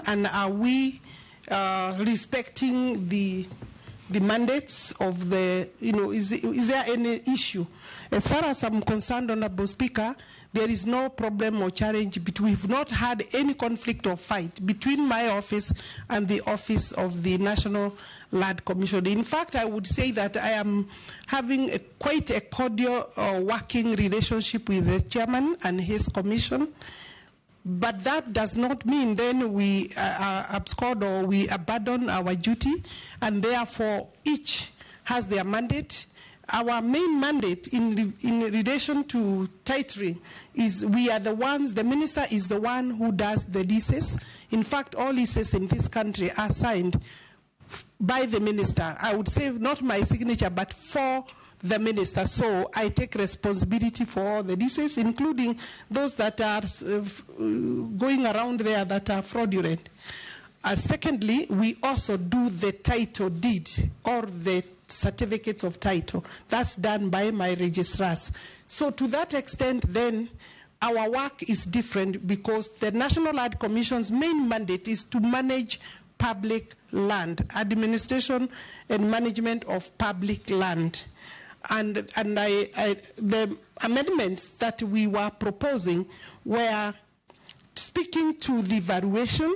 and are we respecting the mandates of the, is there any issue? As far as I'm concerned, Honorable Speaker, there is no problem or challenge. We've not had any conflict or fight between my office and the office of the National Land Commission. In fact, I would say that I am having quite a cordial working relationship with the chairman and his commission. But that does not mean then we abscond or we abandon our duty, and therefore each has their mandate. Our main mandate in relation to titering is we are the ones, the minister is the one who does the leases. In fact, all leases in this country are signed by the minister. I would say not my signature, but for the minister. So I take responsibility for all the leases, including those that are going around there that are fraudulent. Secondly, we also do the title deed or the certificates of title. That's done by my registrars. So to that extent, then, our work is different because the National Land Commission's main mandate is to manage public land, administration and management of public land. And the amendments that we were proposing were speaking to the valuation